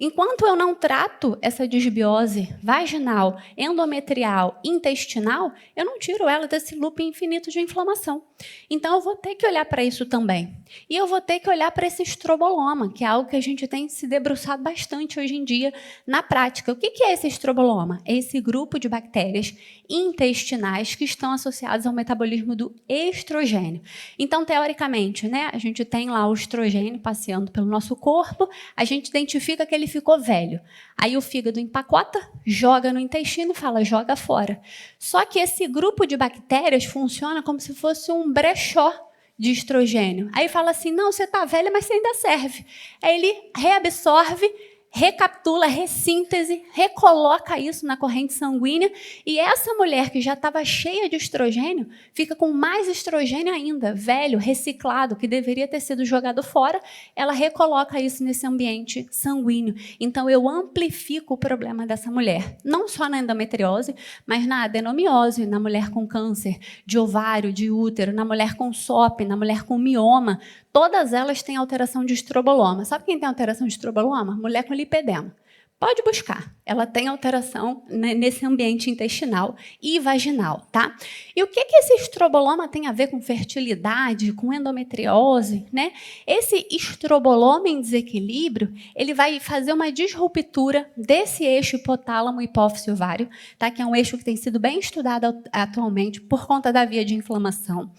Enquanto eu não trato essa disbiose vaginal, endometrial, intestinal, eu não tiro ela desse loop infinito de inflamação. Então, eu vou ter que olhar para isso também. E eu vou ter que olhar para esse estroboloma, que é algo que a gente tem se debruçado bastante hoje em dia na prática. O que é esse estroboloma? É esse grupo de bactérias intestinais que estão associadas ao metabolismo do estrogênio. Então, teoricamente, né, a gente tem lá o estrogênio passeando pelo nosso corpo, a gente identifica que ele ficou velho. Aí o fígado empacota, joga no intestino e fala, joga fora. Só que esse grupo de bactérias funciona como se fosse um brechó de estrogênio. Aí fala assim, não, você está velha, mas você ainda serve. Aí ele reabsorve, recapitula, ressíntese, recoloca isso na corrente sanguínea e essa mulher que já estava cheia de estrogênio fica com mais estrogênio ainda, velho, reciclado, que deveria ter sido jogado fora, ela recoloca isso nesse ambiente sanguíneo. Então, eu amplifico o problema dessa mulher, não só na endometriose, mas na adenomiose, na mulher com câncer de ovário, de útero, na mulher com SOP, na mulher com mioma. Todas elas têm alteração de estroboloma. Sabe quem tem alteração de estroboloma? Mulher com lipedema. Pode buscar. Ela tem alteração nesse ambiente intestinal e vaginal, tá? E o que esse estroboloma tem a ver com fertilidade, com endometriose, né? Esse estroboloma em desequilíbrio, ele vai fazer uma disruptura desse eixo hipotálamo hipófise ovário, tá? Que é um eixo que tem sido bem estudado atualmente por conta da via de inflamação.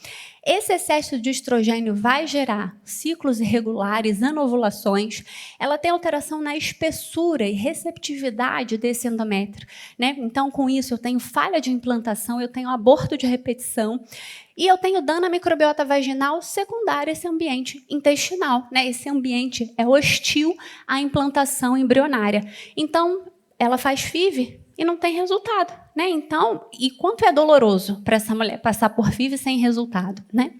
Esse excesso de estrogênio vai gerar ciclos irregulares, anovulações. Ela tem alteração na espessura e receptividade desse endométrio, né? Então, com isso, eu tenho falha de implantação, eu tenho aborto de repetição e eu tenho dano à microbiota vaginal secundária a esse ambiente intestinal, né? Esse ambiente é hostil à implantação embrionária. Então, ela faz FIV e não tem resultado, né? Então, e quanto é doloroso para essa mulher passar por FIV sem resultado, né?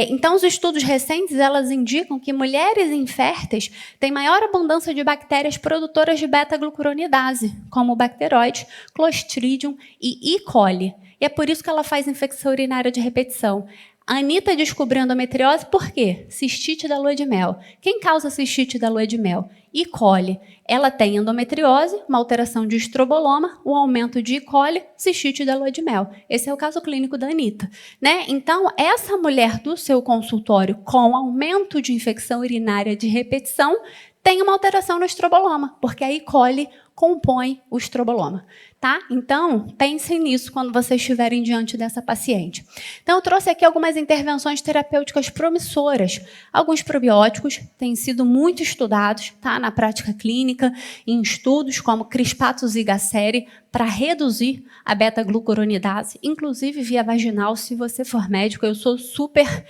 Então, os estudos recentes, elas indicam que mulheres inférteis têm maior abundância de bactérias produtoras de beta-glucuronidase, como o Bacteroides, Clostridium e E. coli. E é por isso que ela faz infecção urinária de repetição. A Anitta descobriu endometriose por quê? Cistite da lua de mel. Quem causa cistite da lua de mel? E. coli. Ela tem endometriose, uma alteração de estroboloma, um aumento de E. coli, cistite da lua de mel. Esse é o caso clínico da Anitta, né? Então, essa mulher do seu consultório com aumento de infecção urinária de repetição tem uma alteração no estroboloma, porque a E. coli compõe o estroboloma, tá? Então, pensem nisso quando vocês estiverem diante dessa paciente. Então, eu trouxe aqui algumas intervenções terapêuticas promissoras. Alguns probióticos têm sido muito estudados, tá? Na prática clínica, em estudos como Crispatus e Gasseri, para reduzir a beta-glucuronidase, inclusive via vaginal, se você for médico. Eu sou super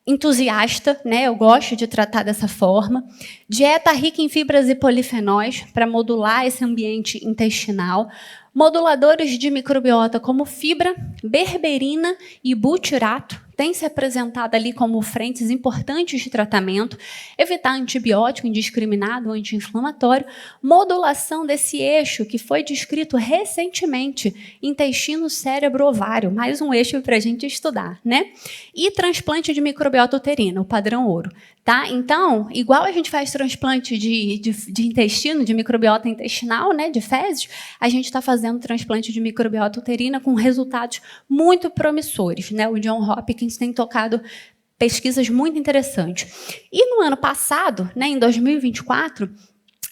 entusiasta, né? Eu gosto de tratar dessa forma. Dieta rica em fibras e polifenóis para modular esse ambiente intestinal. Moduladores de microbiota como fibra, berberina e butirato têm se apresentado ali como frentes importantes de tratamento. Evitar antibiótico indiscriminado, anti-inflamatório. Modulação desse eixo que foi descrito recentemente, intestino, cérebro, ovário. Mais um eixo para a gente estudar, né? E transplante de microbiota uterina, o padrão ouro. Tá? Então, igual a gente faz transplante de intestino, de microbiota intestinal, né, de fezes, a gente está fazendo transplante de microbiota uterina com resultados muito promissores, né? O John Hopkins tem tocado pesquisas muito interessantes. E no ano passado, né, em 2024,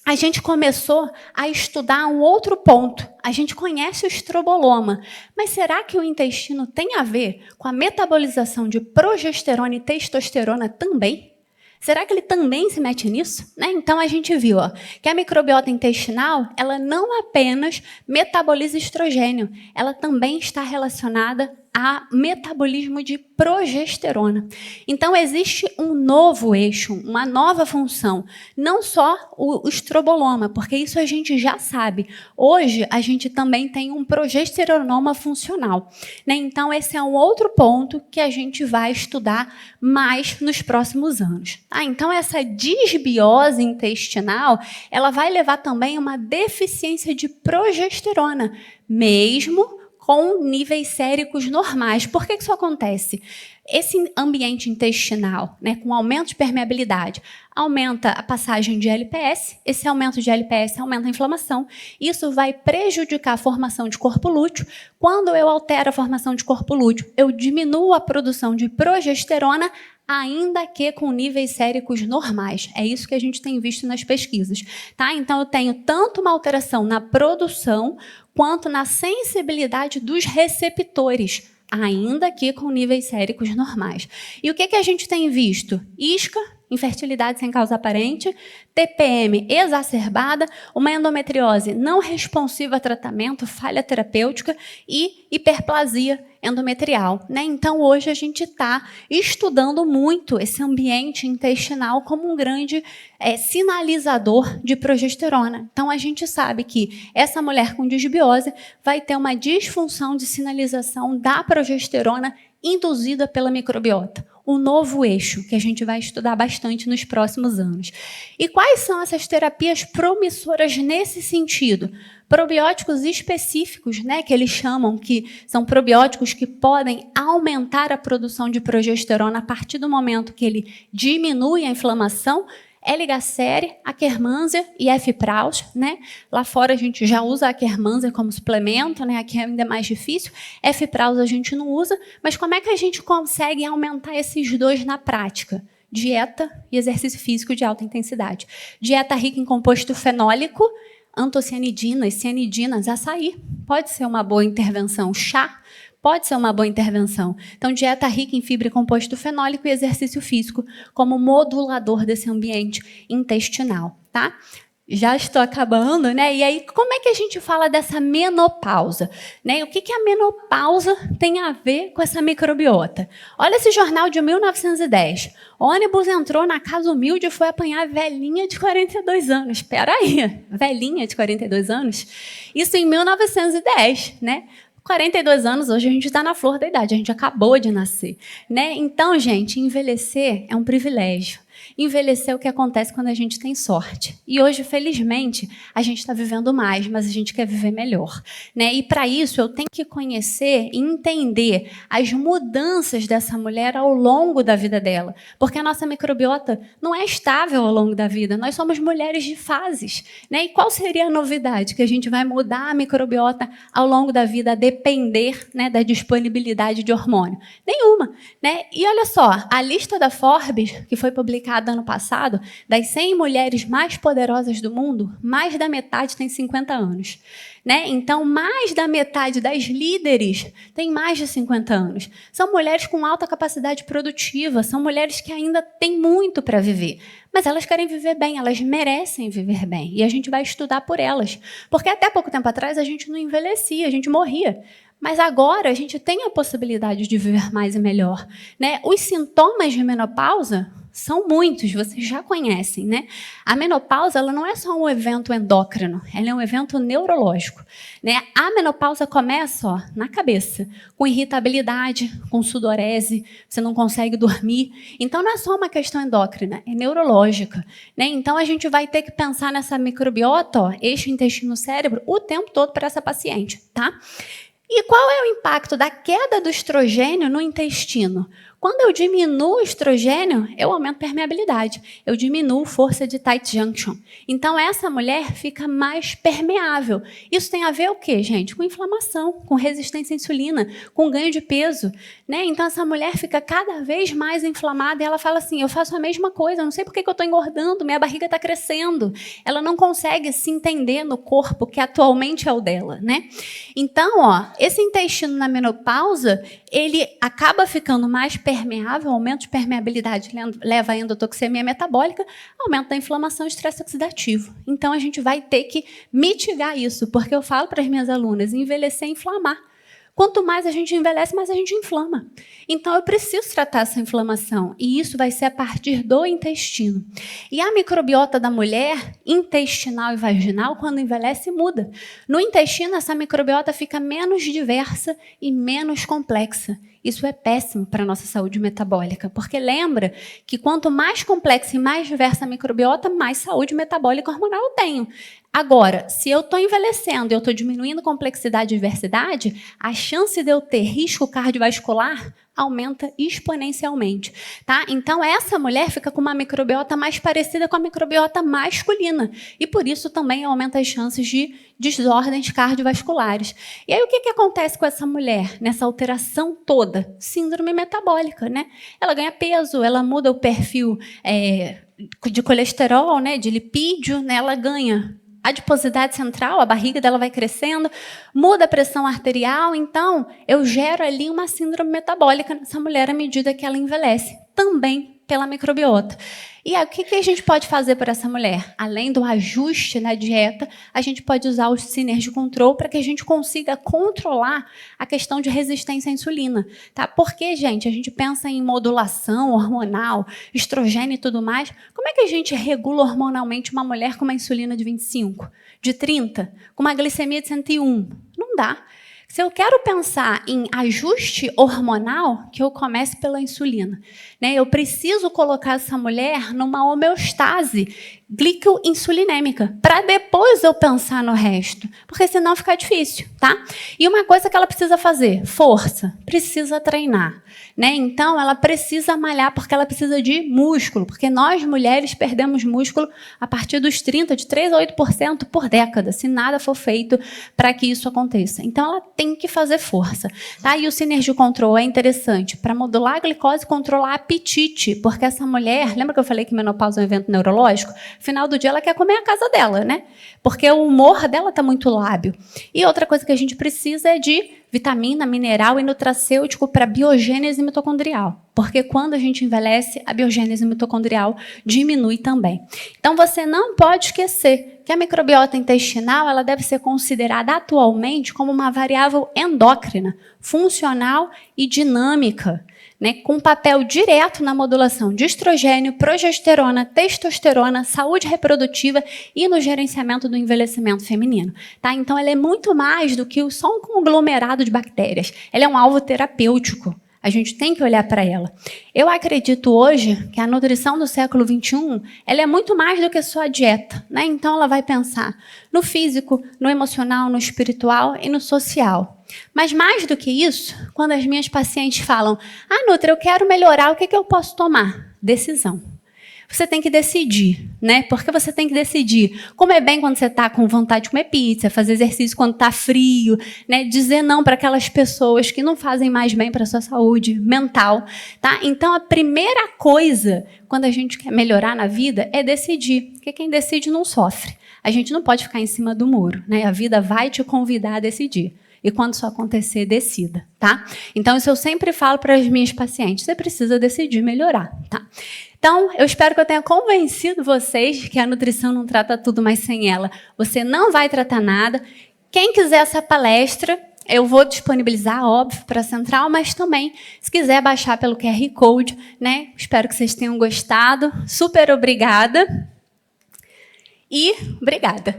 a gente começou a estudar um outro ponto. A gente conhece o estroboloma, mas será que o intestino tem a ver com a metabolização de progesterona e testosterona também? Será que ele também se mete nisso? Né? Então, a gente viu que a microbiota intestinal, ela não apenas metaboliza estrogênio, ela também está relacionada a metabolismo de progesterona. Então, existe um novo eixo, uma nova função, não só o estroboloma, porque isso a gente já sabe. Hoje, a gente também tem um progesteronoma funcional, né? Então, esse é um outro ponto que a gente vai estudar mais nos próximos anos. Então, essa disbiose intestinal, ela vai levar também a uma deficiência de progesterona, mesmo com níveis séricos normais. Por que isso acontece? Esse ambiente intestinal, né, com aumento de permeabilidade, aumenta a passagem de LPS, esse aumento de LPS aumenta a inflamação, isso vai prejudicar a formação de corpo lúteo. Quando eu altero a formação de corpo lúteo, eu diminuo a produção de progesterona, ainda que com níveis séricos normais. É isso que a gente tem visto nas pesquisas. Tá? Então, eu tenho tanto uma alteração na produção, quanto na sensibilidade dos receptores, ainda que com níveis séricos normais. E o que a gente tem visto? Isca, infertilidade sem causa aparente, TPM exacerbada, uma endometriose não responsiva a tratamento, falha terapêutica e hiperplasia endometrial, né? Então, hoje a gente está estudando muito esse ambiente intestinal como um grande sinalizador de progesterona. Então, a gente sabe que essa mulher com disbiose vai ter uma disfunção de sinalização da progesterona induzida pela microbiota. Um novo eixo que a gente vai estudar bastante nos próximos anos. E quais são essas terapias promissoras nesse sentido? Probióticos específicos, né, que eles chamam que são probióticos que podem aumentar a produção de progesterona a partir do momento que ele diminui a inflamação, L-Gacere, Akkermansia e F-Praus, né? Lá fora a gente já usa a Akkermansia como suplemento, né? Aqui é ainda mais difícil. F-Praus a gente não usa, mas como é que a gente consegue aumentar esses dois na prática? Dieta e exercício físico de alta intensidade. Dieta rica em composto fenólico, antocianidinas, cianidinas, açaí. Pode ser uma boa intervenção. Chá pode ser uma boa intervenção. Então, dieta rica em fibra e composto fenólico e exercício físico como modulador desse ambiente intestinal, tá? Já estou acabando, né? E aí, como é que a gente fala dessa menopausa? Né? O que a menopausa tem a ver com essa microbiota? Olha esse jornal de 1910. Ônibus entrou na casa humilde e foi apanhar velhinha de 42 anos. Espera aí, velhinha de 42 anos? Isso em 1910, né? 42 anos, hoje a gente está na flor da idade, a gente acabou de nascer, né? Então, gente, envelhecer é um privilégio. Envelhecer é o que acontece quando a gente tem sorte. E hoje, felizmente, a gente está vivendo mais, mas a gente quer viver melhor, né? E para isso eu tenho que conhecer e entender as mudanças dessa mulher ao longo da vida dela. Porque a nossa microbiota não é estável ao longo da vida. Nós somos mulheres de fases, né? E qual seria a novidade? Que a gente vai mudar a microbiota ao longo da vida a depender, né, da disponibilidade de hormônio? Nenhuma, né? E olha só, a lista da Forbes, que foi publicada ano passado, das 100 mulheres mais poderosas do mundo, mais da metade tem 50 anos. Né? Então, mais da metade das líderes tem mais de 50 anos. São mulheres com alta capacidade produtiva, são mulheres que ainda têm muito para viver. Mas elas querem viver bem, elas merecem viver bem. E a gente vai estudar por elas. Porque até pouco tempo atrás a gente não envelhecia, a gente morria. Mas agora a gente tem a possibilidade de viver mais e melhor. Né? Os sintomas de menopausa são muitos, vocês já conhecem, né? A menopausa, ela não é só um evento endócrino, ela é um evento neurológico, né? A menopausa começa, na cabeça, com irritabilidade, com sudorese, você não consegue dormir. Então, não é só uma questão endócrina, é neurológica, né? Então, a gente vai ter que pensar nessa microbiota, eixo intestino-cérebro, o tempo todo para essa paciente, tá? E qual é o impacto da queda do estrogênio no intestino? Quando eu diminuo o estrogênio, eu aumento a permeabilidade, eu diminuo força de tight junction. Então, essa mulher fica mais permeável. Isso tem a ver o quê, gente? Com inflamação, com resistência à insulina, com ganho de peso. Né? Então, essa mulher fica cada vez mais inflamada e ela fala assim, eu faço a mesma coisa, eu não sei por que eu estou engordando, minha barriga está crescendo. Ela não consegue se entender no corpo que atualmente é o dela. Né? Então, esse intestino na menopausa, ele acaba ficando mais permeável, aumento de permeabilidade leva a endotoxemia metabólica, aumento da inflamação e estresse oxidativo. Então, a gente vai ter que mitigar isso, porque eu falo para as minhas alunas, envelhecer é inflamar. Quanto mais a gente envelhece, mais a gente inflama. Então, eu preciso tratar essa inflamação. E isso vai ser a partir do intestino. E a microbiota da mulher, intestinal e vaginal, quando envelhece, muda. No intestino, essa microbiota fica menos diversa e menos complexa. Isso é péssimo para a nossa saúde metabólica, porque lembra que quanto mais complexa e mais diversa a microbiota, mais saúde metabólica e hormonal eu tenho. Agora, se eu estou envelhecendo e eu estou diminuindo complexidade e diversidade, a chance de eu ter risco cardiovascular aumenta exponencialmente, tá? Então, essa mulher fica com uma microbiota mais parecida com a microbiota masculina e, por isso, também aumenta as chances de desordens cardiovasculares. E aí, o que acontece com essa mulher nessa alteração toda? Síndrome metabólica, né? Ela ganha peso, ela muda o perfil de colesterol, né, de lipídio, né? Ela ganha adiposidade central, a barriga dela vai crescendo, muda a pressão arterial, então eu gero ali uma síndrome metabólica nessa mulher à medida que ela envelhece, também pela microbiota. E aí, o que a gente pode fazer para essa mulher? Além do ajuste na dieta, a gente pode usar o Synergy Control para que a gente consiga controlar a questão de resistência à insulina. Tá? Porque, gente, a gente pensa em modulação hormonal, estrogênio e tudo mais. Como é que a gente regula hormonalmente uma mulher com uma insulina de 25, de 30, com uma glicemia de 101? Não dá. Se eu quero pensar em ajuste hormonal, que eu comece pela insulina, né? Eu preciso colocar essa mulher numa homeostase glicoinsulinêmica, para depois eu pensar no resto, porque senão fica difícil, tá? E uma coisa que ela precisa fazer, força, precisa treinar, né? Então, ela precisa malhar porque ela precisa de músculo, porque nós, mulheres, perdemos músculo a partir dos 30, de 3 a 8% por década, se nada for feito para que isso aconteça. Então, ela tem que fazer força, tá? E o Synergy Control é interessante para modular a glicose e controlar apetite, porque essa mulher, lembra que eu falei que menopausa é um evento neurológico? Final do dia ela quer comer a casa dela, né? Porque o humor dela está muito lábil. E outra coisa que a gente precisa é de vitamina, mineral e nutracêutico para biogênese mitocondrial. Porque quando a gente envelhece, a biogênese mitocondrial diminui também. Então, você não pode esquecer que a microbiota intestinal ela deve ser considerada atualmente como uma variável endócrina, funcional e dinâmica, né, com papel direto na modulação de estrogênio, progesterona, testosterona, saúde reprodutiva e no gerenciamento do envelhecimento feminino. Tá? Então, ela é muito mais do que só um conglomerado de bactérias. Ela é um alvo terapêutico. A gente tem que olhar para ela. Eu acredito hoje que a nutrição do século XXI ela é muito mais do que só a dieta, né? Então, ela vai pensar no físico, no emocional, no espiritual e no social. Mas mais do que isso, quando as minhas pacientes falam Nutri, eu quero melhorar, o que eu posso tomar? Decisão. Você tem que decidir, né? Porque você tem que decidir comer bem quando você está com vontade de comer pizza, fazer exercício quando está frio, né? Dizer não para aquelas pessoas que não fazem mais bem para a sua saúde mental, tá? Então, a primeira coisa, quando a gente quer melhorar na vida, é decidir. Porque quem decide não sofre. A gente não pode ficar em cima do muro, né? A vida vai te convidar a decidir. E quando isso acontecer, decida, tá? Então, isso eu sempre falo para as minhas pacientes. Você precisa decidir melhorar, tá? Então, eu espero que eu tenha convencido vocês que a nutrição não trata tudo, mas sem ela você não vai tratar nada. Quem quiser essa palestra, eu vou disponibilizar, óbvio, para a Central, mas também, se quiser baixar pelo QR Code, né? Espero que vocês tenham gostado. Super obrigada. E obrigada.